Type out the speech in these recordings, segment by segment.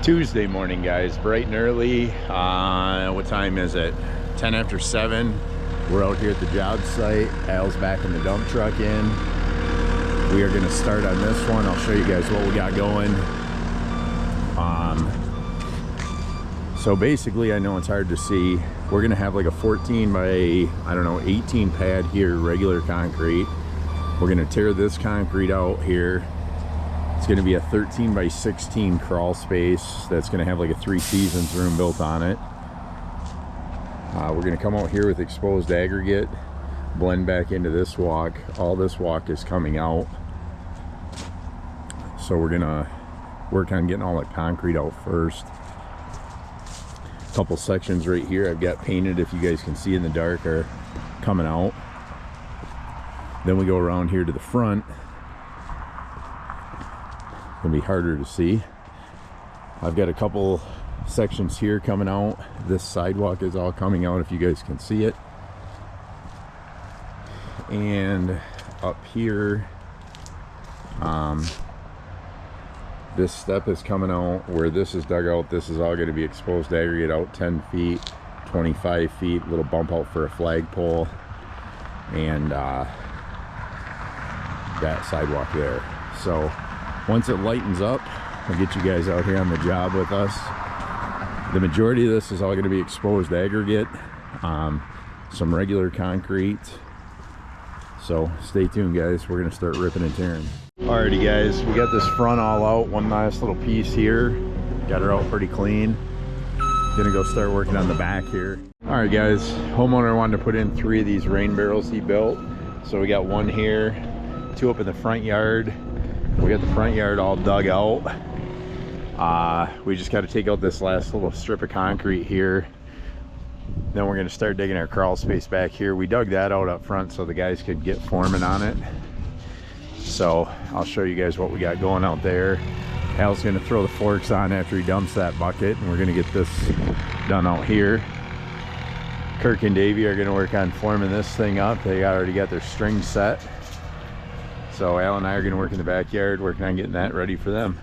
Tuesday morning, guys, bright and early. What time is it? 10 after 7. We're out here at the job site. Al's backing the dump truck in. We are going to start on this one. I'll show you guys what we got going. So basically, I know it's hard to see. We're going to have like a 14 by, I don't know, 18 pad here, regular concrete. We're going to tear this concrete out here. It's going to be a 13 by 16 crawl space that's going to have like a 3 seasons room built on it. We're going to come out here with exposed aggregate, blend back into this walk. All this walk is coming out. So we're going to work on getting all that concrete out first. A couple sections right here I've got painted, if you guys can see in the dark, are coming out. Then we go around here to the front. Gonna be harder to see. I've got a couple sections here coming out. This sidewalk is all coming out, if you guys can see it. And up here, this step is coming out. Where this is dug out, this is all going to be exposed aggregate out 10 feet, 25 feet, little bump out for a flagpole, and that sidewalk there. So once it lightens up, I'll get you guys out here on the job with us. The majority of this is all going to be exposed aggregate, some regular concrete. So stay tuned, guys. We're going to start ripping and tearing. Alrighty, guys, we got this front all out. One nice little piece here. Got her out pretty clean. Gonna go start working on the back here. Alright, guys, homeowner wanted to put in 3 of these rain barrels he built. So we got 1 here, 2 up in the front yard. We got the front yard all dug out. We just got to take out this last little strip of concrete here. Then we're going to start digging our crawl space back here. We dug that out up front so the guys could get forming on it. So I'll show you guys what we got going out there. Al's going to throw the forks on after he dumps that bucket, and we're going to get this done out here. Kirk and Davey are going to work on forming this thing up. They already got their strings set. So Al and I are going to work in the backyard, working on getting that ready for them.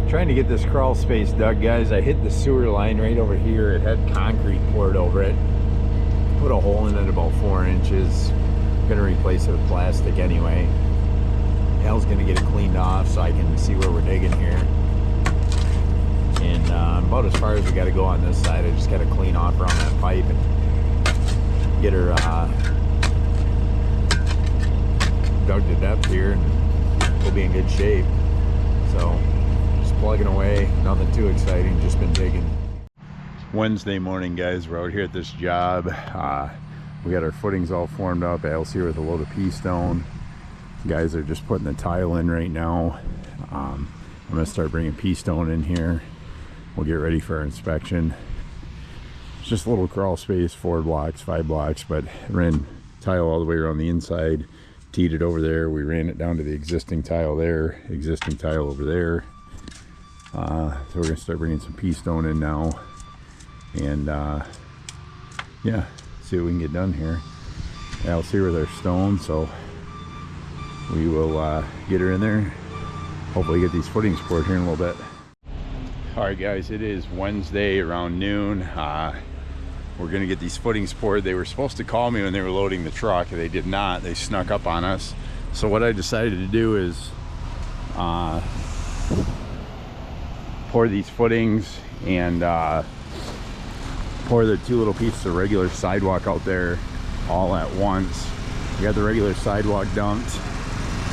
Trying to get this crawl space dug, guys. I hit the sewer line right over here. It had concrete poured over it. Put a hole in it about 4 inches. Gonna replace it with plastic anyway. Al's gonna get it cleaned off so I can see where we're digging here. And about as far as we gotta go on this side. I just gotta clean off around that pipe and get her dug to depth here, and we'll be in good shape. So plugging away, nothing too exciting, just been digging. Wednesday morning, guys, we're out here at this job. We got our footings all formed up. Al's here with a load of pea stone. Guys are just putting the tile in right now. I'm gonna start bringing pea stone in here. We'll get ready for our inspection. It's just a little crawl space, 4 blocks, 5 blocks, but ran tile all the way around the inside, teed it over there. We ran it down to the existing tile there, existing tile over there. So we're gonna start bringing some pea stone in now, and yeah, see what we can get done here. Al's here with our stone, so we will get her in there. Hopefully get these footings poured here in a little bit. All right, guys, it is Wednesday around noon. We're gonna get these footings poured. They were supposed to call me when they were loading the truck. They did not. They snuck up on us. So what I decided to do is pour these footings and pour the 2 little pieces of regular sidewalk out there all at once. We got the regular sidewalk dumped.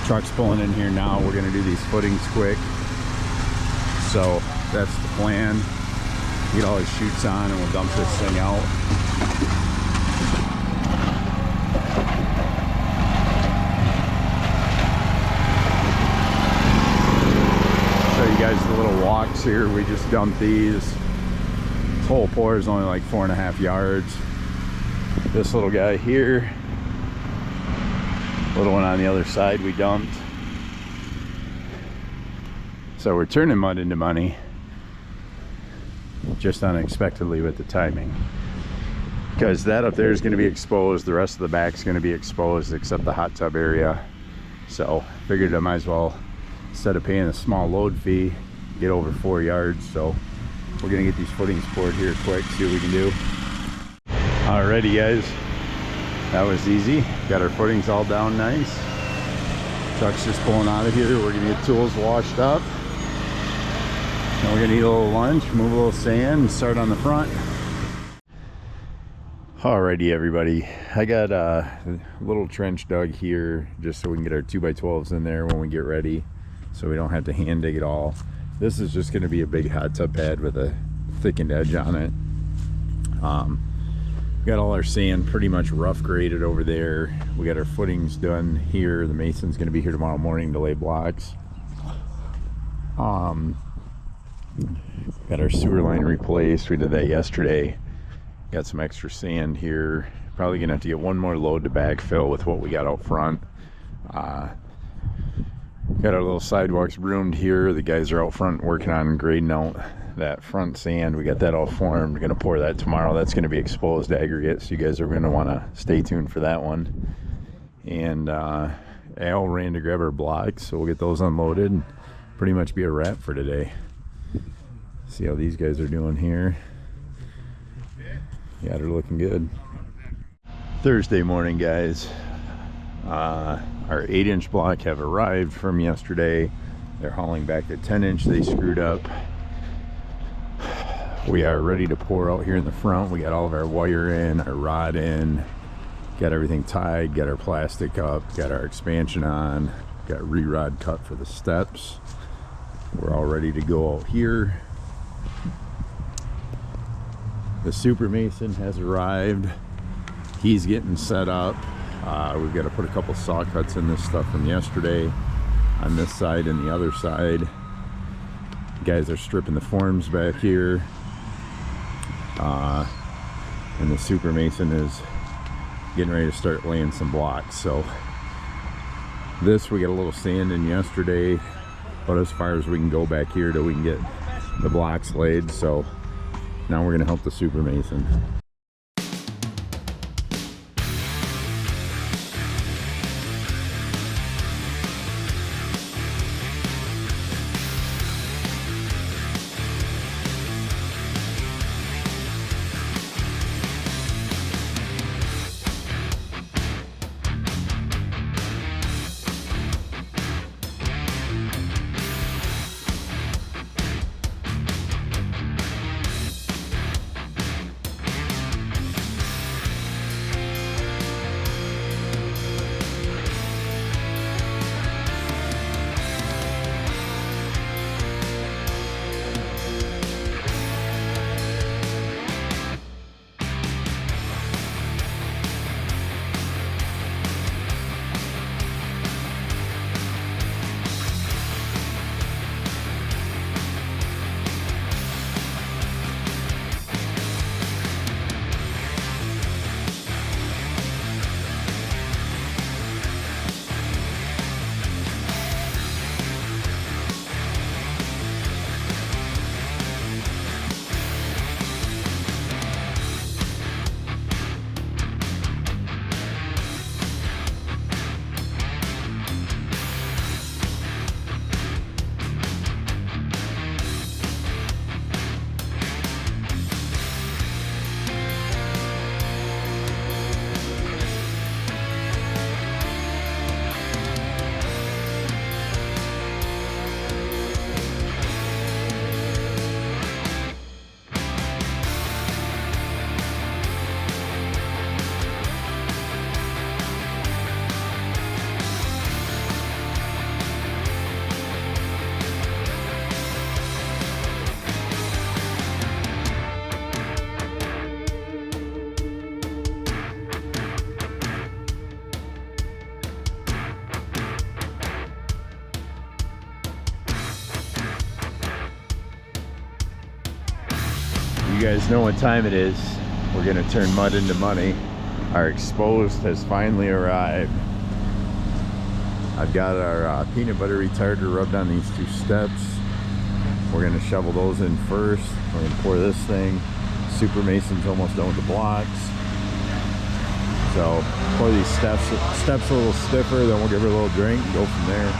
Truck's pulling in here now. We're gonna do these footings quick. So that's the plan. Get all his chutes on and we'll dump this thing out. Show you guys the little walks here. We just dumped these. This whole pour is only like 4.5 yards. This little guy here, little one on the other side we dumped. So we're turning mud into money, just unexpectedly with the timing, because that up there is going to be exposed. The rest of the back is going to be exposed except the hot tub area. So figured I might as well, instead of paying a small load fee, get over 4 yards. So we're going to get these footings poured here quick, see what we can do. Alrighty, guys, that was easy. Got our footings all down nice. Truck's just pulling out of here. We're going to get tools washed up. Now we're gonna eat a little lunch, move a little sand, and start on the front. Alrighty, everybody. I got a little trench dug here just so we can get our 2x12s in there when we get ready, so we don't have to hand dig it all. This is just gonna be a big hot tub pad with a thickened edge on it. Got all our sand pretty much rough graded over there. We got our footings done here. The mason's gonna be here tomorrow morning to lay blocks. Got our sewer line replaced. We did that yesterday. Got some extra sand here. Probably gonna have to get one more load to backfill with what we got out front. Got our little sidewalks broomed here. The guys are out front working on grading out that front sand. We got that all formed. We're gonna pour that tomorrow. That's gonna be exposed aggregate, so you guys are gonna want to stay tuned for that one. And Al ran to grab our blocks, so we'll get those unloaded and pretty much be a wrap for today. See how these guys are doing here. Yeah, they're looking good. Thursday morning, guys. Our 8-inch block have arrived from yesterday. They're hauling back the 10-inch they screwed up. We are ready to pour out here in the front. We got all of our wire in, our rod in, got everything tied, got our plastic up, got our expansion on, got re-rod cut for the steps. We're all ready to go out here. The super mason has arrived. He's getting set up. We've got to put a couple saw cuts in this stuff from yesterday on this side and the other side. The guys are stripping the forms back here. And the super mason is getting ready to start laying some blocks. So this, we got a little sand in yesterday, but as far as we can go back here till we can get the blocks laid. So now we're gonna help the super mason. guys know what time it is. We're gonna turn mud into money. Our exposed has finally arrived. I've got our peanut butter retarder rubbed on these 2 steps. We're gonna shovel those in first. We're gonna pour this thing. Super Mason's almost done with the blocks. So pour these steps a little stiffer, then we'll give her a little drink and go from there.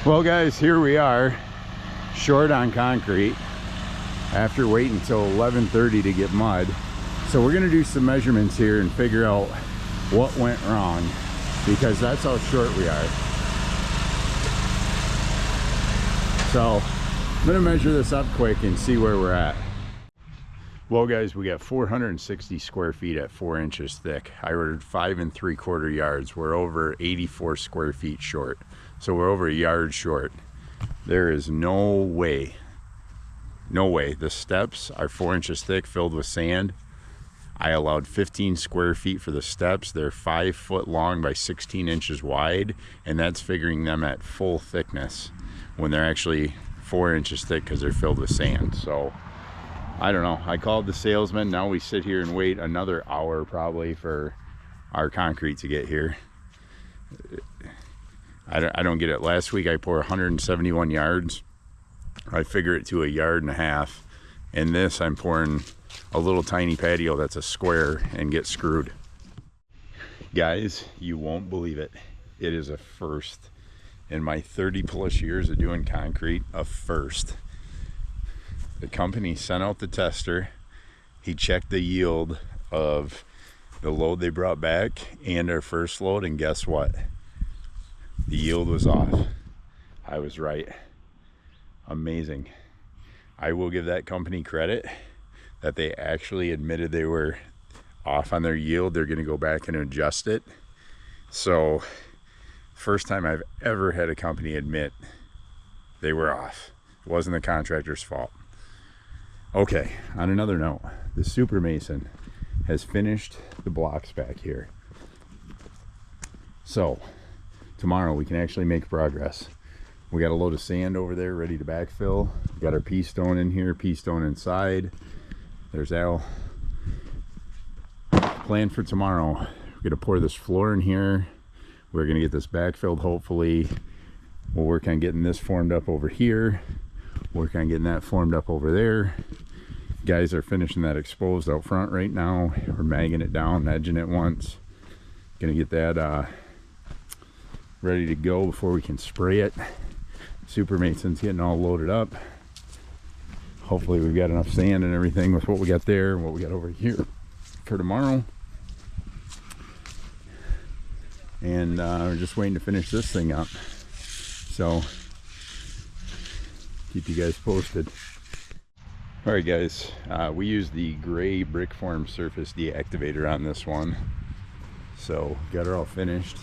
Well guys, here we are, short on concrete after waiting until 11:30 to get mud. So we're gonna do some measurements here and figure out what went wrong, because that's how short we are. So I'm gonna measure this up quick and see where we're at. Well guys, we got 460 square feet at 4 inches thick. I ordered 5 3/4 yards. We're over 84 square feet short. So we're over a yard short. There is no way. The steps are 4 inches thick, filled with sand. I allowed 15 square feet for the steps. They're 5 foot long by 16 inches wide, and that's figuring them at full thickness when they're actually 4 inches thick because they're filled with sand. So I don't know. I called the salesman. Now we sit here and wait another hour probably for our concrete to get here. I don't get it. Last week I poured 171 yards. I figure it to a yard and a half. And this I'm pouring a little tiny patio that's a square and get screwed. Guys, you won't believe it. It is a first in my 30+ years of doing concrete. A first. The company sent out the tester. He checked the yield of the load they brought back and our first load, and guess what? The yield was off. I was right. Amazing. I will give that company credit that they actually admitted they were off on their yield. They're going to go back and adjust it. So first time I've ever had a company admit they were off. It wasn't the contractor's fault. Okay, on another note, the Super Mason has finished the blocks back here. So tomorrow we can actually make progress. We got a load of sand over there ready to backfill. Got our pea stone in here, pea stone inside. There's Al. Plan for tomorrow. We're gonna pour this floor in here. We're gonna get this backfilled hopefully. We'll work on getting this formed up over here. Work on getting that formed up over there. Guys are finishing that exposed out front right now. We're magging it down, edging it once. Gonna get that ready to go before we can spray it. Super Mason's getting all loaded up. Hopefully we've got enough sand and everything with what we got there and what we got over here for tomorrow. And we're just waiting to finish this thing up. So keep you guys posted. All right guys, we use the gray brick form surface deactivator on this one. So got her all finished.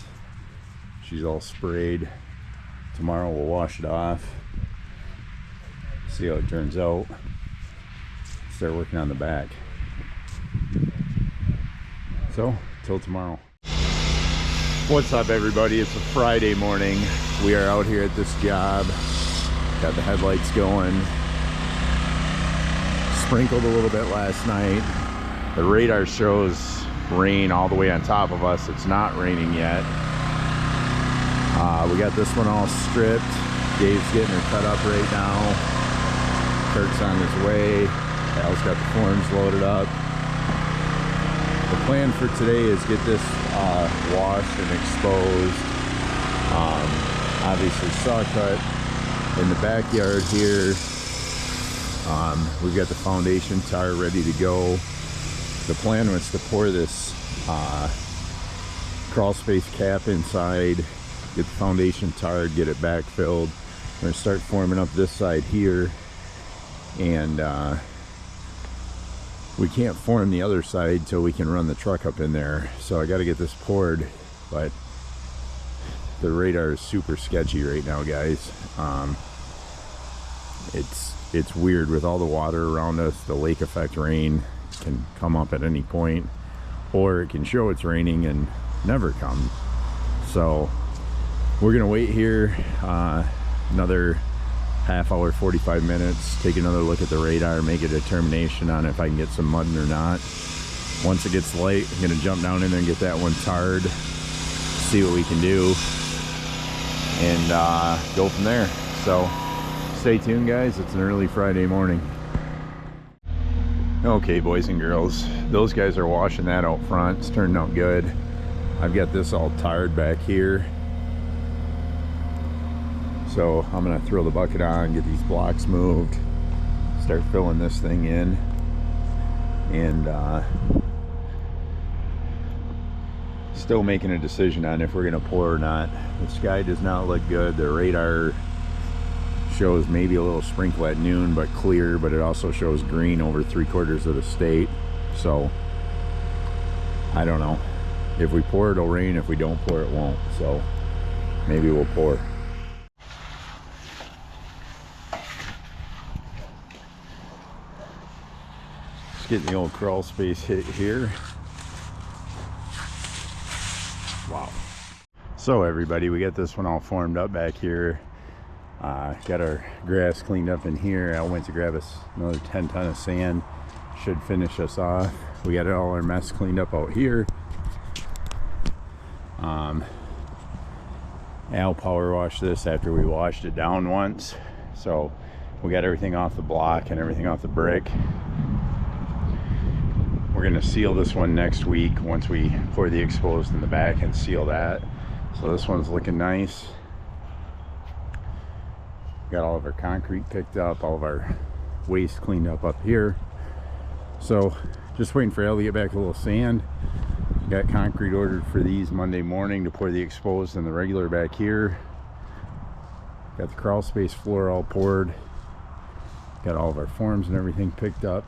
She's all sprayed. Tomorrow we'll wash it off, see how it turns out, start working on the back. So till tomorrow. What's up everybody? It's a Friday morning. We are out here at this job. Got the headlights going. Sprinkled a little bit last night. The radar shows rain all the way on top of us. It's not raining yet. We got this one all stripped. Dave's getting her cut up right now. Kirk's on his way. Al's got the forms loaded up. The plan for today is get this washed and exposed. Obviously saw cut in the backyard here. We've got the foundation tar ready to go. The plan was to pour this crawl space cap inside, get the foundation tarred, get it backfilled. We're gonna start forming up this side here, and we can't form the other side till we can run the truck up in there. So I got to get this poured, but the radar is super sketchy right now, guys. It's weird with all the water around us. The lake effect rain can come up at any point, or it can show it's raining and never come. So we're gonna wait here another half hour, 45 minutes, take another look at the radar, make a determination on if I can get some mudding or not. Once it gets light, I'm gonna jump down in there and get that one tarred, see what we can do, and go from there. So stay tuned, guys. It's an early Friday morning. Okay, boys and girls, those guys are washing that out front. It's turning out good. I've got this all tarred back here, so I'm gonna throw the bucket on, get these blocks moved, start filling this thing in, and still making a decision on if we're gonna pour or not. The sky does not look good. The radar shows maybe a little sprinkle at noon, but clear, but it also shows green over 3/4 of the state. So I don't know. If we pour, it'll rain. If we don't pour, it won't. So maybe we'll pour. Just getting the old crawl space hit here. Wow. So everybody, we got this one all formed up back here. Got our grass cleaned up in here. I went to grab us another 10 ton of sand. Should finish us off. We got all our mess cleaned up out here. Al power washed this after we washed it down once. So we got everything off the block and everything off the brick. We're gonna seal this one next week once we pour the exposed in the back and seal that. So this one's looking nice. Got all of our concrete picked up, all of our waste cleaned up here. So just waiting for Al to get back a little sand. Got concrete ordered for these Monday morning to pour the exposed and the regular back here. Got the crawl space floor all poured. Got all of our forms and everything picked up.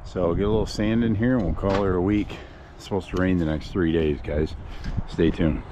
So get a little sand in here and we'll call her a week. It's supposed to rain the next 3 days, guys. Stay tuned.